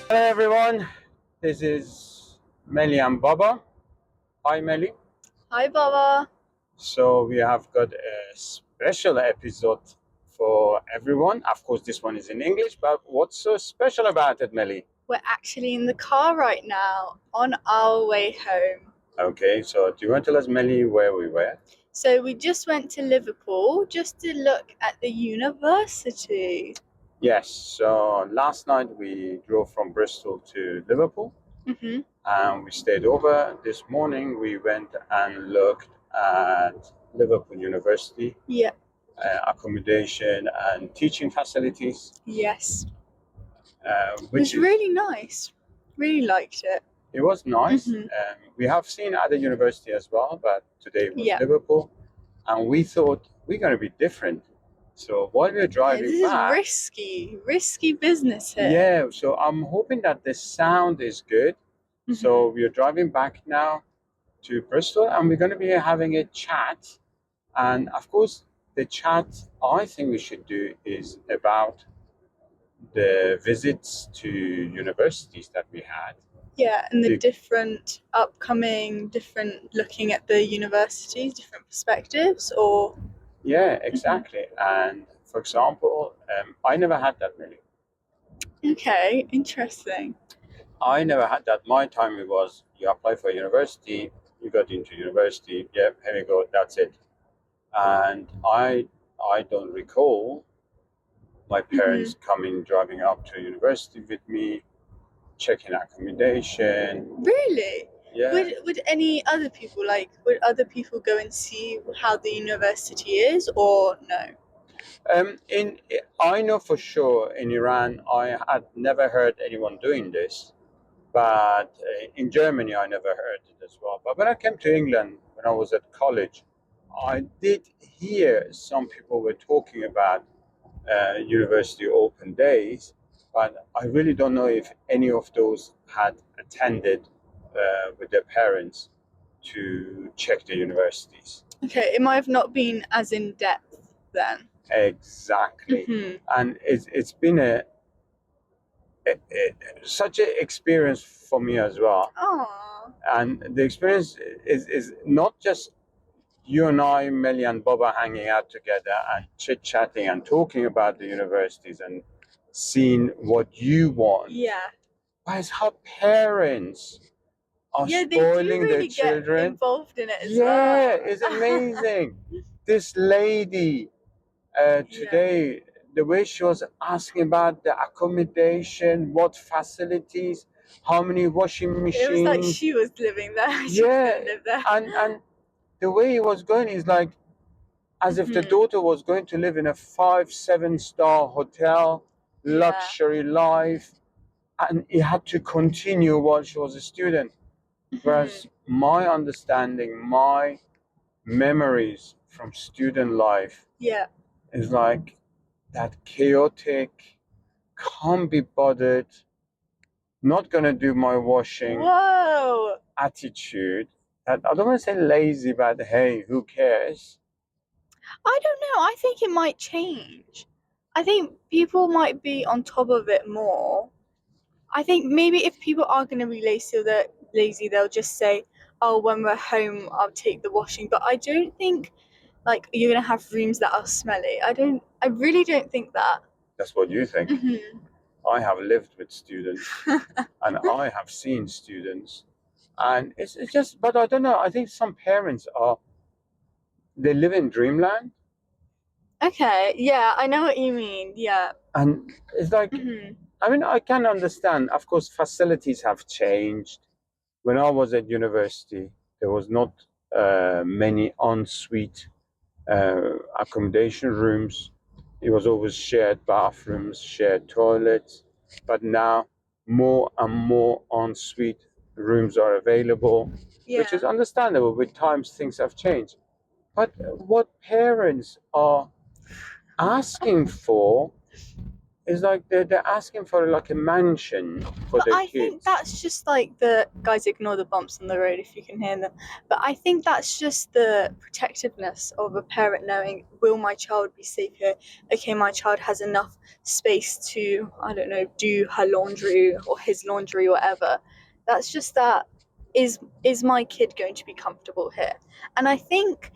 Hello everyone, this is Meli and Baba. Hi Meli. Hi, Baba. So we have got a special episode for everyone. Of course, this one is in English, but what's so special about it, Meli? We're actually in the car right now on our way home. Okay, so do you want to tell us, Meli, where we were? So we just went to Liverpool just to look at the university. Yes, so last night we drove from Bristol to Liverpool hmm and we stayed over. This morning we went and looked at Liverpool University, Yeah. accommodation and teaching facilities, Yes. It which was is really nice. Really liked it. it was nice. hmm We have seen other university as well, but today was Yeah. Liverpool, and we thought we're going to be different. So while we're Yeah. driving This is back, risky business here. yeah, so I'm hoping that the sound is good. So hmm we're driving back now to Bristol, and we're going to be having a chat. And of course, the chat I think we should do is about the visits to universities that we had. Yeah, and the The, different different looking at the universities, different perspectives, or yeah, Mhm. exactly. And for example, I never had that many. Okay, interesting. I never had that. My time it was you apply for university, you got into university, yeah, here we go, that's it. And I don't recall my hmm parents coming driving up to university with me, checking accommodation. Really? Yeah. Would any other people would other people go and see how the university is or no? In I know for sure in Iran I had never heard anyone doing this, but in Germany I never heard it as well. But when I came to England when I was at college, I did hear some people were talking about university open days, but I really don't know if any of those had attended with their parents to check the universities. Okay, it might have not been as in depth then. Exactly, hmm and it's been such an experience for me as well. Oh, And the experience is not just you and I, Meli and Baba, hanging out together and chit chatting and talking about the universities and seeing what you want, yeah. but it's how parents are Yeah, they do spoiling their really get children. involved in it as Yeah, well. it's amazing. This lady Yeah. today, the way she was asking about the accommodation, what facilities, how many washing It was like machines. she was living there. She was Yeah, gonna live there. and the way he was going is like as if the hmm daughter was going to live in a 5, 7 star hotel, Yeah. luxury life, and he had to continue while she was a student. hmm Whereas my understanding, my memories from student life Yeah. is like that chaotic, can't be bothered, not gonna do my washing Whoa. attitude. That I don't want to say lazy, but hey, who cares? I don't know. I think it might change. I think people might be on top of it more. I think maybe if people are going to be lazy, they'll just say, "Oh, when we're home, I'll take the washing." But I don't think like you're going to have rooms that are smelly. I don't. I really don't think that. That's what you think. hmm I have lived with students and I have seen students, and it's just, but I don't know. I think some parents are, they live in dreamland, Okay. Yeah, I know what you mean. Yeah. and it's like, hmm I mean, I can understand. Of course, facilities have changed. When I was at university, there was not many ensuite accommodation rooms. It was always shared bathrooms, shared toilets. But now more and more ensuite rooms are available, which Yeah. is understandable. With times, things have changed. But what parents are asking for It's like they're asking for like a mansion for But their I think kids. that's just like the guys ignore the bumps on the road if you can hear them. But I think that's just the protectiveness of a parent knowing, will my child be safe here? Okay, my child has enough space to, I don't know, do her laundry or his laundry, or whatever. That's just that, is my kid going to be comfortable here? And I think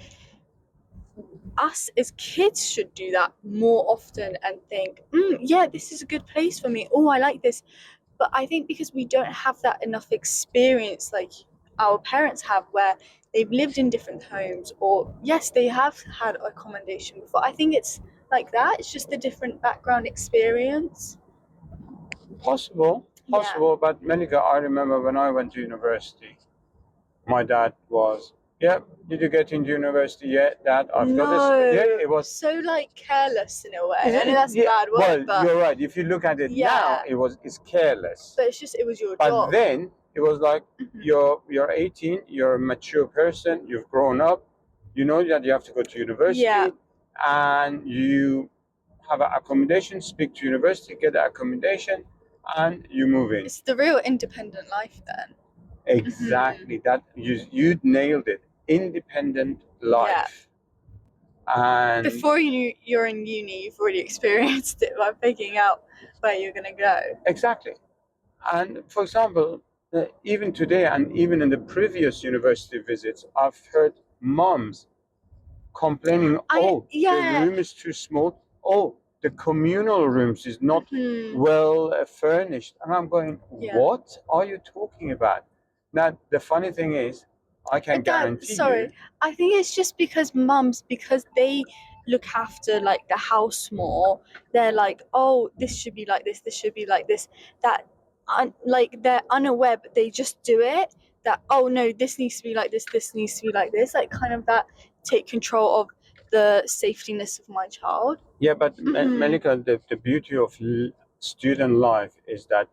us as kids should do that more often and think, yeah, this is a good place for me. Oh, I like this. But I think because we don't have that enough experience like our parents have, where they've lived in different homes, or yes, they have had accommodation before. I think it's like that. It's just a different background experience. Possible, Yeah. possible. But Melika, I remember when I went to university, my dad was, yeah, did you get into university yet? Dad, I've got this. Yeah, No. it was. So like careless in a way. Is I know it, that's a yeah, bad well, word, but you're right. If you look at it now, yeah. it's careless. But it's just, it was your But job. then it was like Mhm. you're 18, you're a mature person, you've grown up, you know that you have to go to university, Yeah. and you have an accommodation, speak to university, get the accommodation, and you move in. It's the real independent life then. Exactly. That you nailed it. Independent Yeah. life. And Before you're in uni, you've already experienced it by figuring out where you're gonna go. exactly. And for example, even today and even in the previous university visits, I've heard moms complaining, oh, the Yeah. room is too small. Oh, the communal rooms is not Mhm. well furnished. And I'm going, Yeah. what are you talking about? Now, the funny thing is, I can guarantee you, I think it's just because mums, because they look after like the house more, they're like, oh, this should be like this should be like this. That, like they're unaware, but they just do it. That, oh no, this needs to be like this needs to be like this. Like kind of that, take control of the safetyness of my child. yeah, but Mhm. Melika, the beauty of student life is that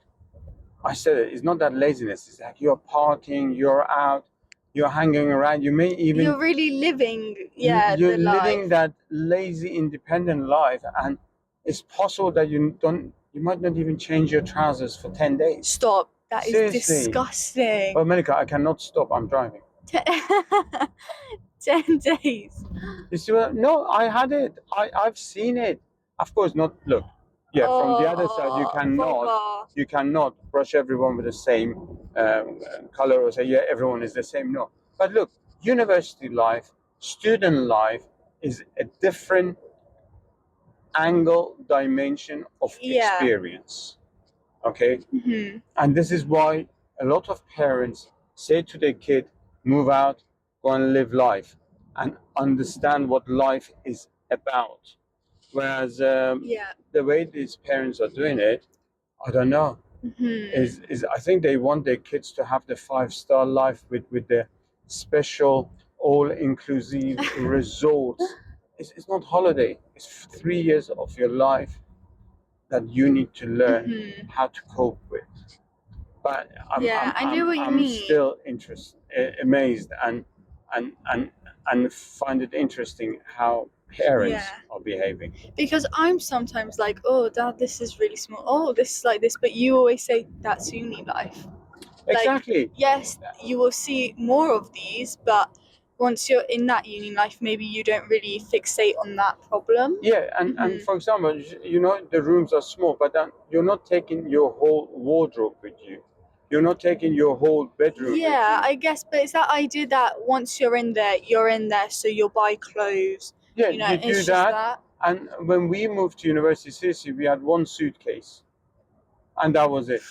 I said it, it's not that laziness. It's like you're partying, you're out, you're hanging around. You may even You're really living, yeah, you're the living life. that lazy, independent life, and it's possible that you might not even change your trousers for 10 days. Stop. That is Seriously. disgusting. But Melika, I cannot stop. I'm driving. 10 days. You see what? No, I had it. I've seen it. Of course, not. Look, yeah. From the other side, Oh, Baba. you cannot brush everyone with the same color or say, yeah, everyone is the same. No. But look, university life, student life is a different angle, dimension of Yeah. experience. Okay, Hmm. and this is why a lot of parents say to their kid, move out, go and live life, and understand what life is about. Whereas Yeah. the way these parents are doing it, I don't know. Hmm. Is I think they want their kids to have the 5-star life with the special all-inclusive resorts. It's not holiday. It's 3 years of your life that you need to learn Hmm. how to cope with. But Yeah, I know what you I'm mean. still amazed and and find it interesting how parents Yeah. are behaving. Because I'm sometimes like, oh, dad, this is really small. Oh, this is like this. But you always say that's uni life. Like, Exactly. yes, you will see more of these, but once you're in that uni life, maybe you don't really fixate on that problem. Yeah, and Hmm. for example, you know the rooms are small, but then you're not taking your whole wardrobe with you. You're not taking your whole bedroom with Yeah, you. I guess, but it's that idea that once you're in there, so you'll buy clothes. Yeah, You know, you do it's just that. that. And when we moved to University City, we had one suitcase, and that was it.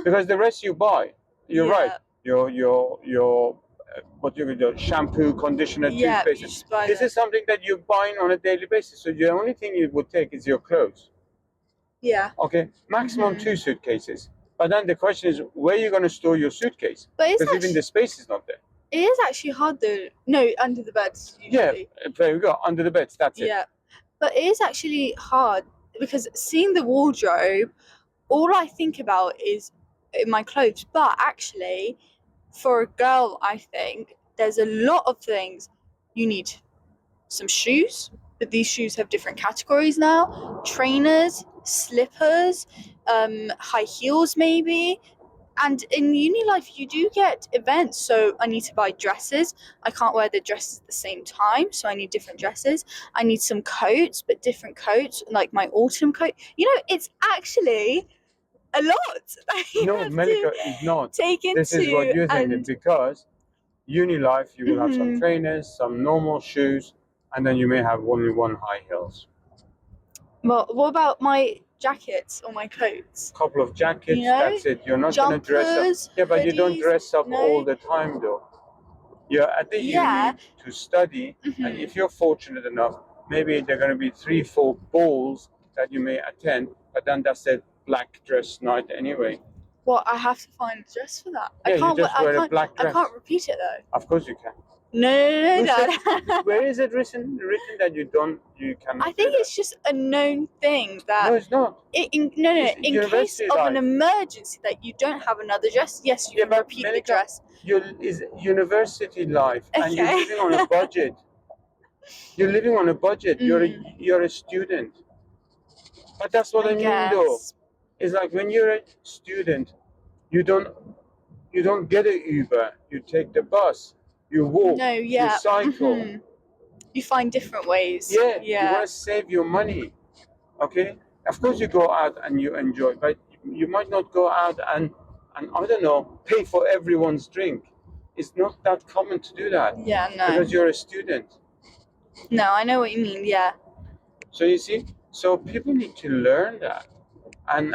Because the rest you buy. You're right. Yeah, Your what you your shampoo, conditioner, yeah, toothpaste. you just buy This them. is something that you're buying on a daily basis. So the only thing you would take is your clothes. Yeah. Okay, maximum Hmm. 2 suitcases. But then the question is, where are you going to store your suitcase? But Because even the space is not there. it is actually hard though. No, under the beds Yeah, usually. there we go. Under the beds. That's it. Yeah, but it is actually hard because seeing the wardrobe, all I think about is my clothes. But actually, for a girl, I think there's a lot of things you need. Some shoes, but these shoes have different categories now. Trainers, slippers, high heels maybe. And in uni life, you do get events. So I need to buy dresses. I can't wear the dresses at the same time, so I need different dresses. I need some coats, but different coats, like my autumn coat. It's actually a lot that you No, have to Melika is not. take This is what into. you're thinking, And because uni life, you will have some mhm. trainers, some normal shoes, and then you may have only one high heels. Well, what about my jackets or my coats? Couple of You jackets, know, that's it. You're not gonna dress up. jumpers, Yeah, but you don't hoodies. dress up all No, the time though. You're at the yeah. uni to study, and Hmm. if you're fortunate enough, maybe there are gonna be 3, 4 balls that you may attend, but then that's a black dress night anyway. Well, I have to find a dress for that. I Yeah, you can't. just I wear a can't. black I can't dress. repeat it though. Of course you can. No, no, Who no, said? Dad. Where is it written that you I cannot do think that? it's just a known thing No, that it's not. no, It's in case university of an life. emergency that you don't have another dress, yes, you Yeah, can but repeat the Melika, dress. is university life, and you're Okay. living on a budget. You're living on a budget. Mm, You're a student. But that's what I I mean, though. guess. It's like when you're a student, you don't you don't get a Uber. You take the bus. You walk. No, You yeah. cycle. You find different ways. Yeah, you want Yeah. to save your money. Okay, of course you go out and you enjoy, but you might not go out and I don't know, pay for everyone's drink. It's not that common to do that Yeah, no. because you're a student. No, I know what you mean. Yeah. So you see, so people need to learn that, and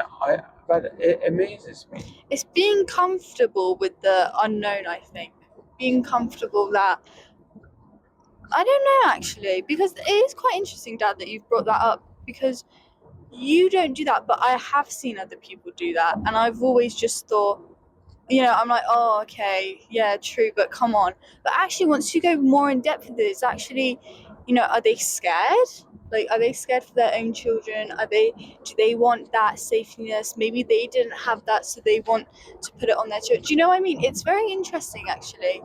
but it amazes me. It's being comfortable with the unknown, I think. Being comfortable that I don't know actually, because it is quite interesting, Dad, that you've brought that up because you don't do that, but I have seen other people do that, and I've always just thought, I'm like, oh, okay, yeah, true, but come on. But actually, once you go more in depth with it, it's actually, are they scared? Like, are they scared for their own children? Do they want that safetyness? Maybe they didn't have that, so they want to put it on their children. Do you know what I mean? It's very interesting, actually,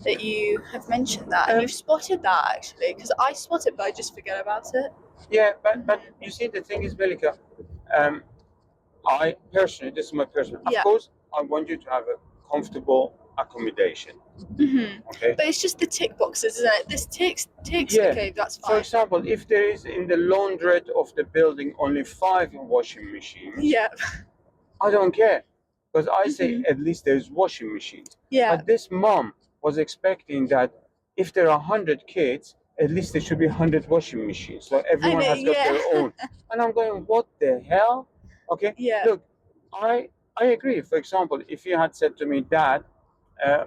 that you have mentioned that and you've Um, spotted that, actually, because I spot it, but I just forget about it. yeah, but you see, the thing is, Melika, um, I personally, this is my personal. Of Yeah. course, I want you to have a comfortable accommodation. Okay. But it's just the tick boxes, isn't it? This ticks. Yeah. Okay, that's For fine. example, if there is in the laundrette of the building only 5 washing machines, Yeah. I don't care. Because I say Mhm. at least there's washing machines. Yeah. But this mom was expecting that if there are 100 kids, at least there should be 100 washing machines. So I everyone know. has got Yeah. their own. And I'm going, what the hell? Okay. Yeah. Look, I agree. For example, if you had said to me, Dad,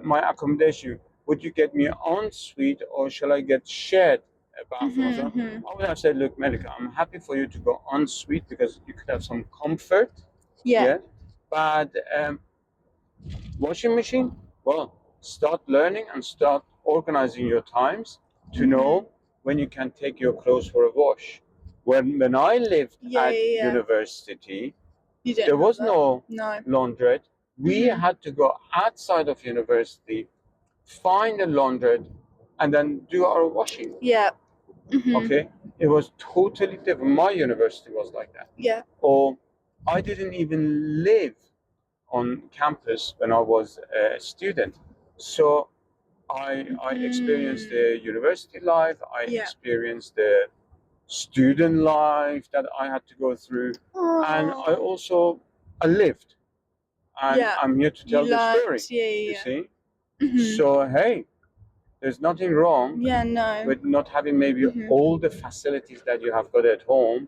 my accommodation, would you get me an ensuite or shall I get shared bathroom? So Mhm. I would have said, look, Medica, I'm happy for you to go ensuite because you could have some comfort. Yeah. Yeah. But washing machine, well, start learning and start organizing your times to Mhm. know when you can take your clothes for a wash. When I lived Yeah. at Yeah. Yeah. university, You didn't there have was that. no No. laundrette. We Mhm. had to go outside of university, find a laundrette, and then do our washing. Yeah. Mhm. Okay, it was totally different. My university was like that. Yeah. Or I didn't even live on campus when I was a student, so I experienced Mhm. the university life. I Yeah. experienced the student life that I had to go through, and I Oh. also I lived, and Yeah. I'm here to You tell the learned. story. Yeah. You Yeah. see, Yeah. Mhm. so hey, there's nothing wrong Yeah. No. with not having maybe Mhm. all the facilities that you have got at home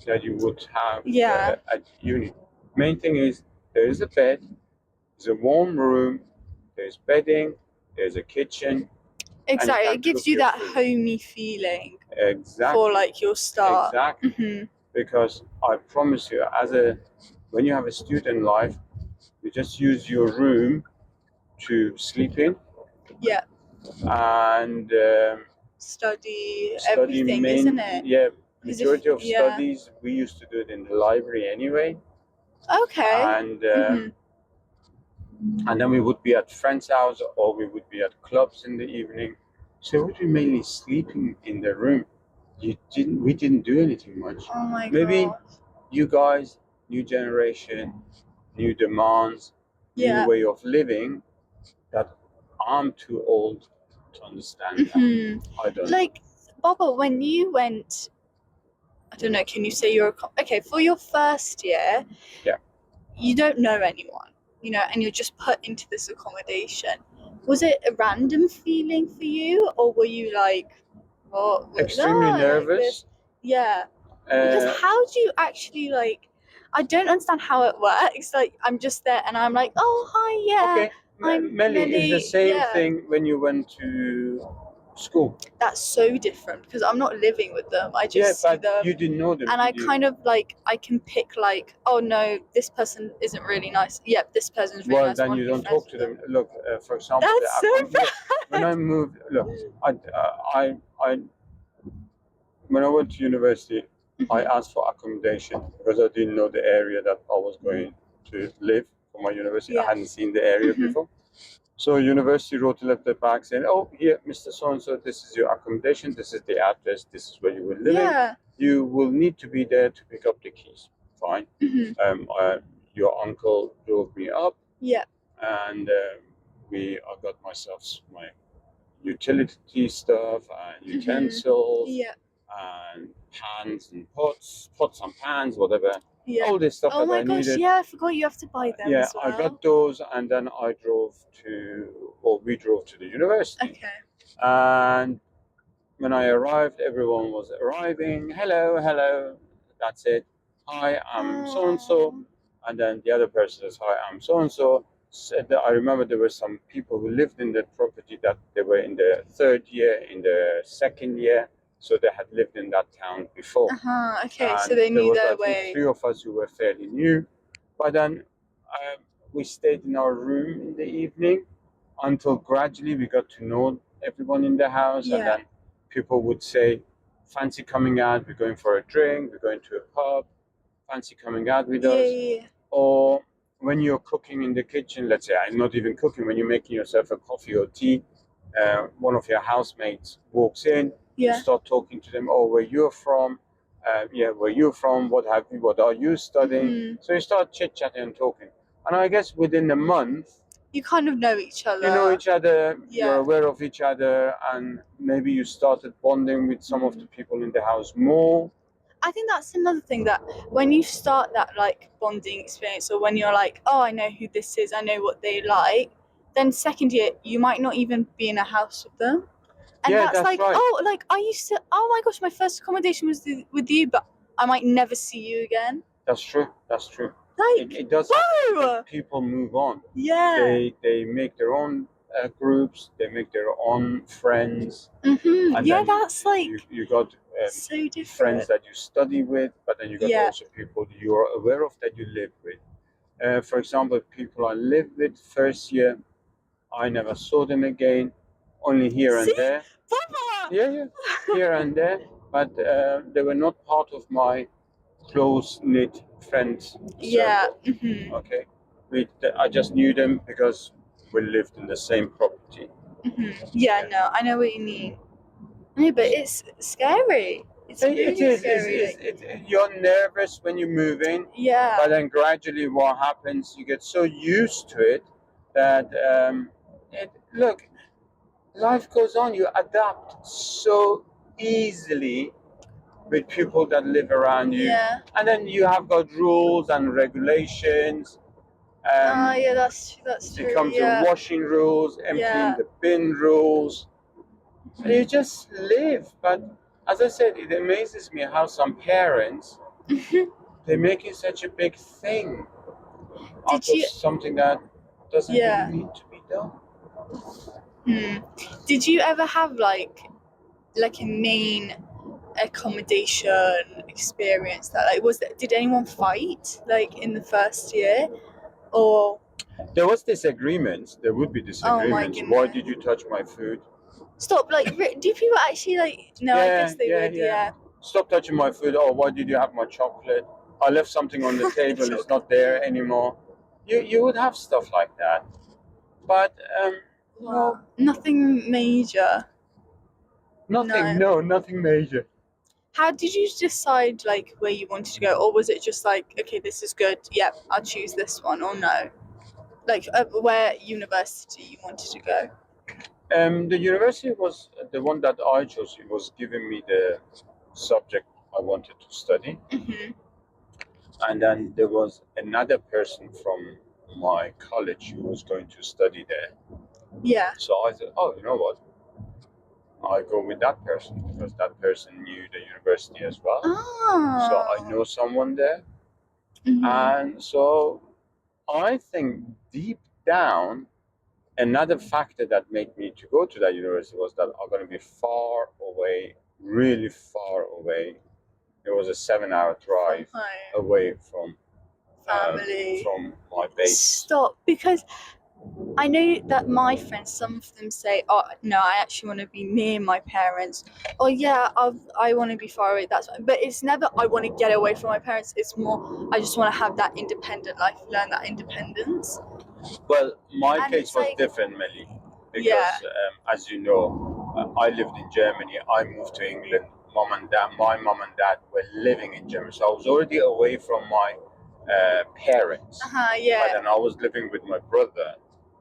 that you would have Yeah. at uni. Main thing is there is a bed, there's a warm room, there's bedding, there's a kitchen, and you Exactly. can It gives cook you your that food. homey feeling for Exactly, like your start. exactly. Mhm. Because I promise you, when you have a student life, you just use your room to sleep in Yeah. and Study study everything, isn't main. it? Yeah, Because if majority of yeah. studies we used to do it in the library anyway, Okay. and Mhm. and then we would be at friends' house or we would be at clubs in the evening. So we would be mainly sleeping in the room. We didn't do anything much. Oh my Maybe god. you guys, new generation, new demands, new Yeah. way of living that I'm too old to understand that. Hmm. I don't know. Like, Baba, when you went, I don't know, can you say okay, for your first year, Yeah. you don't know anyone, and you're just put into this accommodation. Was it a random feeling for you, or were you like, what was Extremely that? Like nervous. this? Yeah. Because Uh, how do you actually, like, I don't understand how it works. Like, I'm just there and I'm like, oh, hi, yeah, okay, I'm Melly, is the Melly. same Yeah. thing when you went to school. That's so different because I'm not living with them. I Yeah, just see but them you didn't know them, and I did you? kind of like I can pick like, oh no, this person isn't really nice. Yep, this person's really Well, nice. I then want you to be don't friends talk to with them. them. Look, for example, That's so look, when bad. I moved, look, I when I went to university, I Mhm. asked for accommodation because I didn't know the area that I was going to live for my university. I Yeah. hadn't seen the area Mhm. before. So university wrote a letter back saying, "Oh, here, Mr. So and So, this is your accommodation. This is the address. This is where you will live in. Yeah. You will need to be there to pick up the keys." Fine. Mhm. Your uncle drove me up, Yeah. and I got myself my utility stuff and Mhm. utensils Yeah. and pans and pots and pans, whatever. Yeah. All this stuff Oh that my I gosh, needed. yeah, I forgot you have to buy them Yeah, as I well. got those, and then I drove to, or we drove to the university. Okay. And when I arrived, everyone was arriving. Hello, hello. That's it. Hi, I'm so and so. Oh. And then the other person says, hi, I'm so and so. Said that I remember there were some people who lived in that property that they were in the third year, in the second year. So they had lived in that town before. Uh-huh. Okay, so And they there knew was, their I think, way. three of us who were fairly new. But then we stayed in our room in the evening until gradually we got to know everyone in the house, and Yeah. then people would say, fancy coming out, we're going for a drink, we're going to a pub, fancy coming out with Yeah, us. yeah, Or when you're cooking in the kitchen, let's say I'm not even cooking, when you're making yourself a coffee or tea, one of your housemates walks in, you yeah. start talking to them, oh, where you're from, yeah, where you're from, what are you studying? Mhm. So you start chit chatting and talking. And I guess within a month, You kind of know each you know other. each other, you're Yeah. aware of each other, and maybe you started bonding with some of the Mhm. people in the house more. I think that's another thing that when you start that like bonding experience, or when you're like, oh, I know who this is, I know what they like, then second year you might not even be in a house with them, and Yeah, that's that's like, right. oh, like I used to, oh my gosh, my first accommodation was with you, but I might never see you again. That's true. That's true. Like, It does happen because whoa, people move on. yeah. They make their own groups. They make their own friends, and Yeah, then that's like you got so friends different. that you study with, but then you got Yeah. also people you are aware of that you live with. For example, people I lived with first year, I never saw them again, only here See, and there. Papa. Yeah, yeah, here and there, but they were not part of my close knit friends Yeah. circle. Okay, I just knew them because we lived in the same property. Yeah, Yeah. no, I know what you mean. No, but it's scary. It's It really is. scary. Like, You're nervous when you move in, but yeah. then gradually, what happens? You get so used to it that look, life goes on. You adapt so easily with people that live around you, Yeah. and then you have got rules and regulations. Ah, Um, yeah, that's it true. comes to Yeah. washing rules, emptying Yeah. the bin rules. You just live. But as I said, it amazes me how some parents they're making such a big thing out Did of you? something that doesn't really Yeah. need to be done. Hmm. Did you ever have like a main accommodation experience that like was that, did anyone fight like in the first year, or There was disagreements. There would be oh my disagreements. Why goodness, did you touch my food? stop, like do people actually like, no, I Yeah, guess they yeah, would, yeah. yeah. Stop touching my food. Oh, why did you have my chocolate? I left something on the table. It's Chocolate. not there anymore. You would have stuff like that. But Wow, nothing major. nothing. No. No, nothing major. How did you decide like where you wanted to go, or was it just like, okay, this is good, yep, I'll choose this one, or no? Like where university you wanted to go? The university was the one that I chose. It was giving me the subject I wanted to study, Hmm. and then there was another person from my college who was going to study there. Yeah. So I thought, oh, you know what? I go with that person because that person knew the university as well. So I Oh. know someone there, Hmm. and so I think deep down, another factor that made me to go to that university was that I'm going to be far away, really far away. It was a 7-hour drive From home. away from Family. my base. Stop, because I know that my friends, some of them say, "Oh no, I actually want to be near my parents." Oh yeah, I want to be far away. That's fine. But it's never I want to get away from my parents. It's more I just want to have that independent life, learn that independence. Well, my And case it's was like, different, Melly, yeah, because as you know, I lived in Germany. I moved to England. My mom and dad were living in Germany, so I was already away from my parents. But yeah, then I was living with my brother,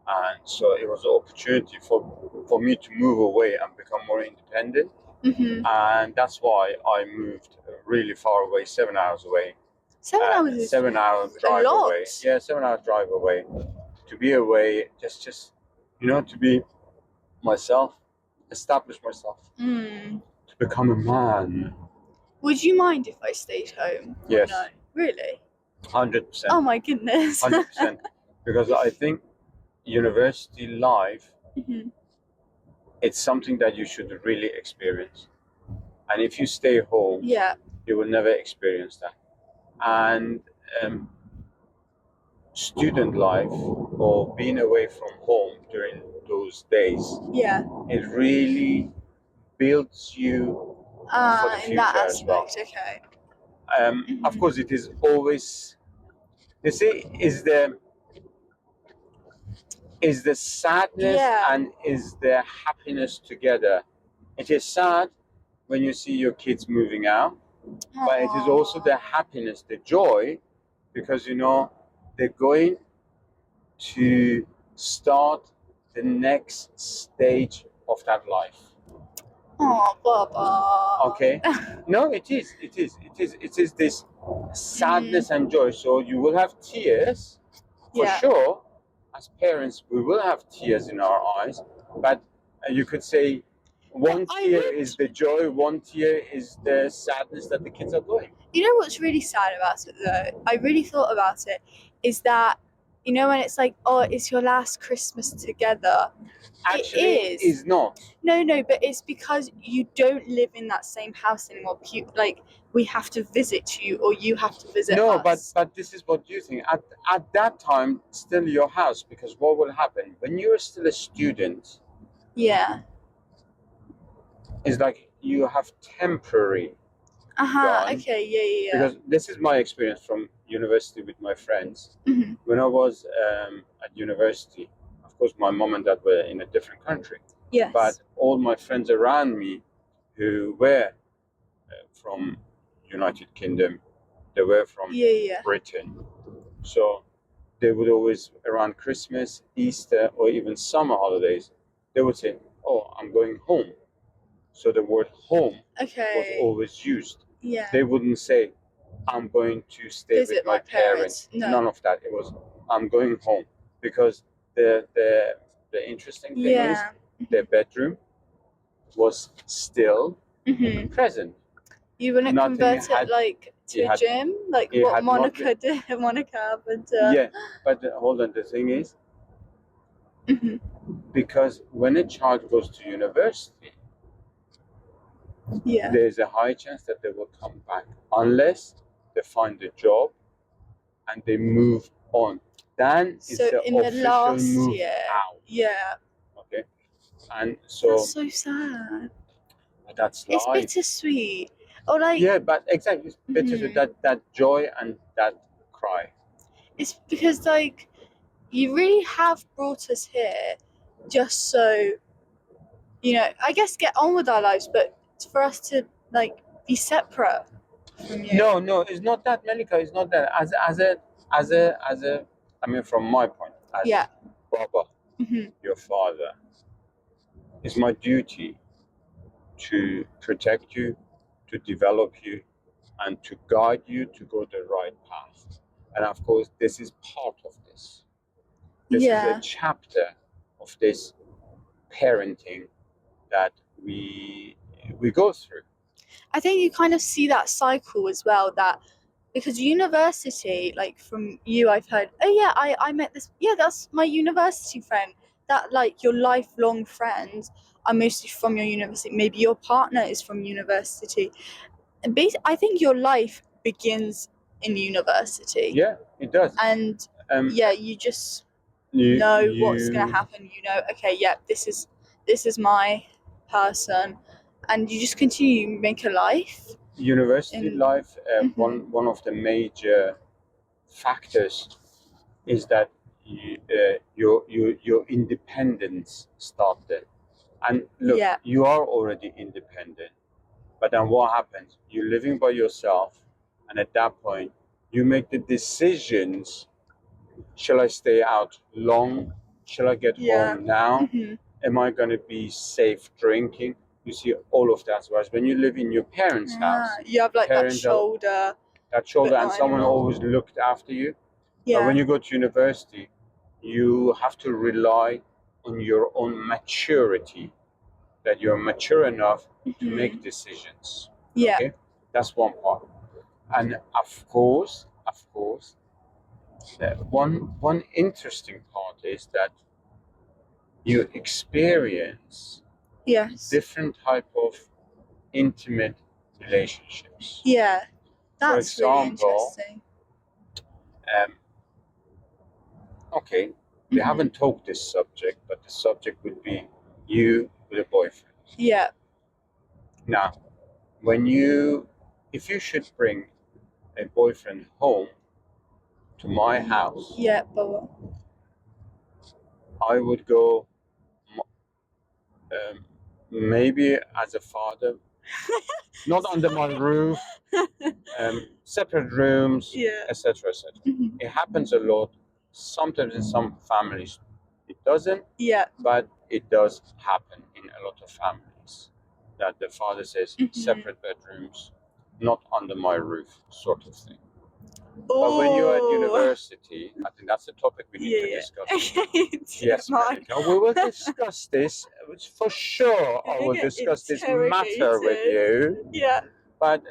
and so it was an opportunity for me to move away and become more independent. hmm. And that's why I moved really far away, 7 hours away, 7 hours is 7 hour a drive lot. away. Yeah, 7 hour drive away to be away, just to be myself, establish myself, Mm. to become a man. Would you mind if I stayed home or no? Yes, Really? 100%, Oh my goodness. 100%, because I think university life, Mhm. it's something that you should really experience. And if you stay home, Yeah, you will never experience that. And um, student life or being away from home during those days, yeah. it really builds you for the In that future as well. aspect, okay. Of Hmm. course, it is always, you see, is the sadness Yeah. and is the happiness together. It is sad when you see your kids moving out, but it is also the Aww. happiness, the joy, because they're going to start the next stage of that life. Aw, Baba. Okay? No, it is this Mhm. sadness and joy. So you will have tears for Yeah. sure. As parents, we will have tears in our eyes, but you could say But one I tear is would. the joy, one tear is the sadness that the kids are going. You know what's really sad about it though? I really thought about it. Is that, when it's like, oh, it's your last Christmas together. It Actually, is. is not. No, but it's because you don't live in that same house anymore. Like, we have to visit you, or you have to visit No, but us. but this is what you think. At that time, still your house, because what will happen when you're still a student Yeah. is like you have temporary gone, Okay. Yeah. because this is my experience from university with my friends. Yeah. Hmm. When I was at university, of course, my mom and dad were in a different country, but Yes. all my friends around me who were from United Kingdom, they were from Yeah. Britain. So they would always, around Christmas, Easter, or even summer holidays, they would say, "Oh, I'm going home." So the word home was Okay. always used. Yeah. They wouldn't say, "I'm going to stay with Visit my my parents." parents. No. None of that. It was, "I'm going home," because the interesting thing is Yeah. their bedroom was still Hmm. present. You wouldn't Nothing convert it had like to it a had gym, like it what had not been. Monica did. Monica happened to. Yeah, but hold on. The thing is, Hmm. because when a child goes to university, Yeah. there's a high chance that they will come back unless they find a job and they move on. Then it's So the in the official last move year, out. yeah, Okay, and that's so so sad. that's It's life. bittersweet. Or like, Yeah, but exactly, it's bittersweet. mhm. That joy and that cry. It's because like you really have brought us here just so, I guess get on with our lives, but for us to like be separate from you. No, it's not that, Melika. It's not that. As a. I mean, from my point, as Yeah. Baba, Hmm. your father, it's my duty to protect you, to develop you, and to guide you to go the right path. And of course, this is part of this. This is a Yeah. chapter of this parenting that we go through. I think you kind of see that cycle as well, that because university, like from you, I've heard, oh yeah, I met this, yeah, that's my university friend. That like your lifelong friends are mostly from your university. Maybe your partner is from university. And I think your life begins in university. Yeah, it does. And Um, yeah, you just you know what's gonna you happen. You know, okay, yeah, this is my person, and you just continue to make a life. university And life. mhm. One of the major factors is that your independence started. And look, Yeah, you are already independent, but then what happens? You're living by yourself, and at that point, you make the decisions. Shall I stay out long? Shall I get yeah. home now? Hmm. Am I going to be safe drinking? You see all of that. Whereas when you live in your parents' Yeah, house, you have like that parents are shoulder, that shoulder, but and not someone anymore. always looked after you. But when Yeah. you go to university, you have to rely on your own maturity, that you're mature enough to Hmm. make decisions. Yeah. Okay, that's one part. And of course, one interesting part is that you experience Yes. different type of intimate relationships. Yeah. For That's really example, interesting. um, okay, we Hmm. haven't talked this subject, but the subject would be you with a boyfriend. Yeah. Now, if you should bring a boyfriend home to my house, Yeah, but I would go maybe as a father, not under my roof, separate rooms, yeah. etc., etc. Hmm. It happens a lot. Sometimes in some families it doesn't, Yeah. but it does happen in a lot of families that the father says Hmm. separate bedrooms, not under my roof, sort of thing. But when you're at Oh. university, I think that's a topic we need to Yeah. discuss. Yeah. Yes, Mine. Melika, we will discuss this for sure. I Gonna will get discuss this matter with interrogated. you. Yeah. But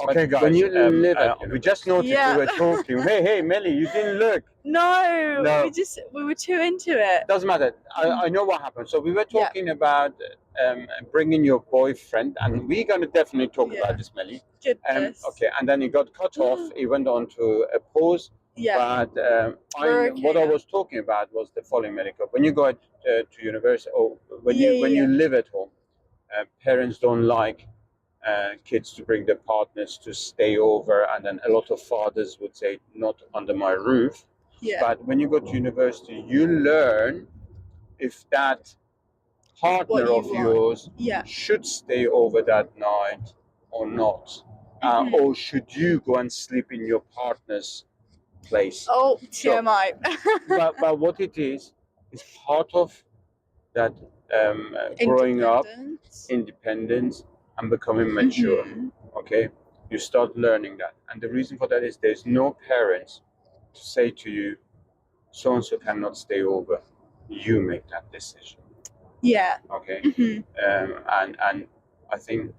okay, When guys, you live at we just noticed we yeah. were talking. Hey, Melly, you didn't look. No, No, we were too into it. doesn't matter. I know what happened. So we were Yeah. talking about bringing your boyfriend, and we're going to definitely talk Yeah. about this, Melly. Goodness. Okay, and then it got cut off. It went on to a pause. Yeah. But We're what okay I now. was talking about was the following, Melika. When you go to university, or Yeah, when you yeah, live at home, parents don't like kids to bring their partners to stay over, and then a lot of fathers would say, "Not under my roof." yeah. But when you go to university, you learn if that What partner you of want. yours Yeah. should stay over that night or not, or should you go and sleep in your partner's place. Oh, So, TMI. but what it is part of that growing up, Independence. independence, and becoming mature. Hmm. Okay, you start learning that, and the reason for that is there's no parents to say to you, so and so cannot stay over. You make that decision. Yeah. Okay, Hmm. and I think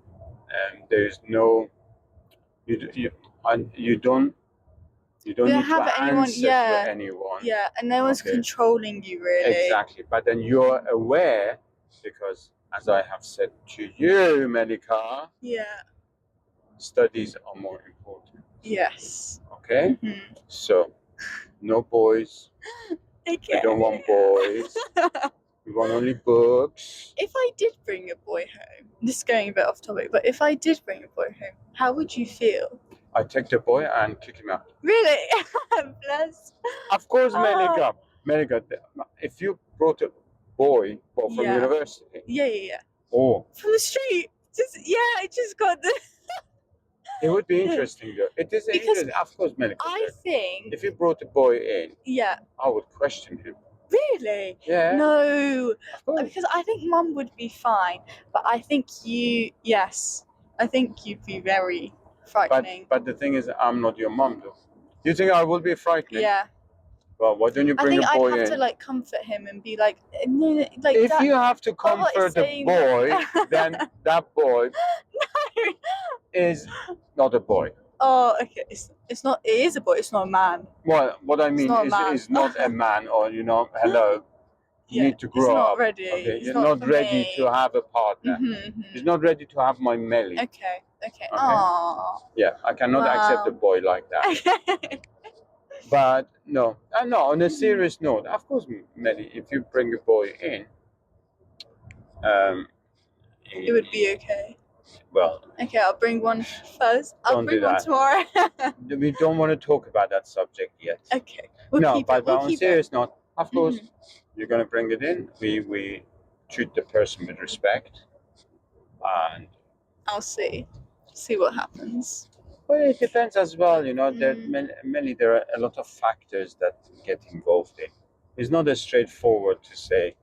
there's no you and you We don't don't need to have anyone. answer to Yeah. anyone. Yeah, and no one's Okay, controlling you really. exactly. But then you're aware because, as I have said to you, Melika, Yeah. studies are more important. Yes. Okay, Hmm. so no boys. We Okay. don't want boys. We want only books. If I did bring a boy home, this is going a bit off topic, but if I did bring a boy home, how would you feel? I take the boy and kick him out. Really? Bless. Of course, Ah. Melika. Melika, if you brought a boy, well, from Yeah. university, Yeah, yeah, yeah. oh, From the street. it just got the. It would be interesting though. It is Because interesting, of course, medical. I think, If you brought a boy in, yeah, I would question him. really, Yeah, no, of course. because I think Mum would be fine, but I think yes, I think you'd be very frightening. But the thing is, I'm not your mom though. You think I will be frightening? Yeah, Well, why don't you I bring think a I'd boy have in? to like comfort him and be like, no, no, like If that. you have to Baba is comfort a saying boy, that- then that boy is not a boy. Oh, okay. It's not. It is a boy. It's not a man. Well, what I mean not a man. is not a man, or hello. You Yeah, need to he's grow not up. ready. Okay, He's you're not not for ready me. to have a partner. He's not ready to have my Meli. Okay. Okay. Aww. Yeah, I cannot accept a Wow. boy like that. But no, on a serious note, of course, Meli, if you bring a boy in, It would be okay. well, Okay, I'll bring one first. I'll don't bring do one that. tomorrow. We don't want to talk about that subject yet. Okay. We'll No, keep but it. We'll on a keep serious note, of course, Mhm. you're going to bring it in. We treat the person with respect, and I'll see. See what happens. well, it depends as well. There Mm. many there are a lot of factors that get involved in. It's not as straightforward to say,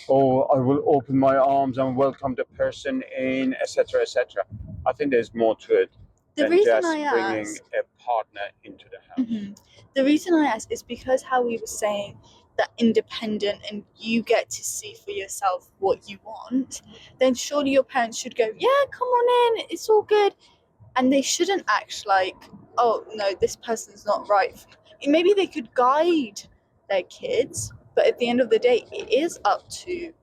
"Oh, I will open my arms and welcome the person in," etc., etc. I think there's more to it The than reason just I bringing ask. a partner into the house. Mhm. The reason I ask is because how we were saying that independent and you get to see for yourself what you want, then surely your parents should go, yeah, come on in, it's all good. And they shouldn't act like, oh, no, this person's not right. Maybe they could guide their kids, but at the end of the day, it is up to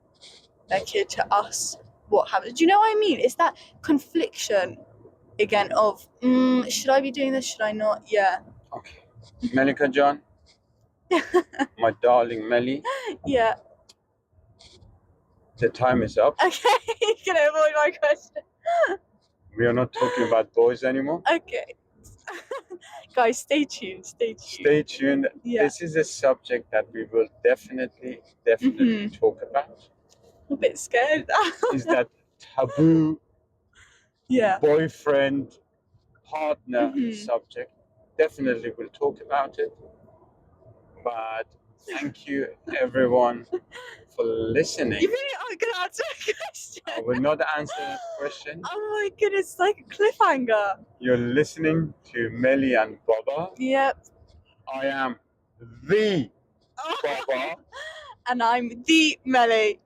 their kid, to us, what happens. Do you know what I mean? It's that confliction again of, should I be doing this? Should I not? Yeah. Okay, Melika John, my darling Meli, Yeah. the time is up. Okay, you can avoid my question. We are not talking about boys anymore. Okay. Guys, stay tuned. Stay tuned. Stay tuned. Yeah. This is a subject that we will definitely talk about. I'm a bit scared. Is that taboo Yeah. boyfriend partner Mhm. subject? Definitely we'll talk about it. But thank you everyone for listening. You really are gonna answer a question. I will not answer that question. Oh my goodness, it's like a cliffhanger. You're listening to Meli and Baba. Yep. I am the Baba. And I'm the Meli.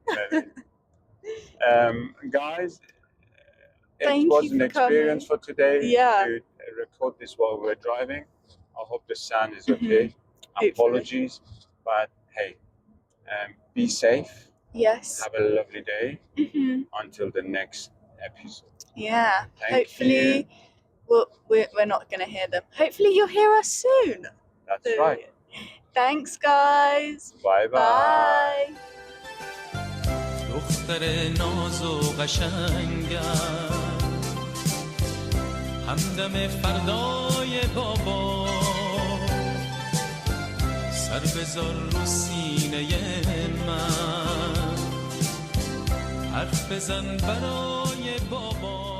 Guys, Thank it was you an for experience coming. for today Yeah. to record this while we're driving. I hope the sound is okay. Hopefully. Apologies, but hey, be safe. Yes. Have a lovely day. Mhm. Until the next episode. Yeah. Thank Hopefully, we're not gonna hear them. Hopefully, you'll hear us soon. That's right. Thanks, guys. Bye bye. Bye. دختر ناز و قشنگم همدم فردای بابا سر بذار رو سینه من حرف بزن برای بابا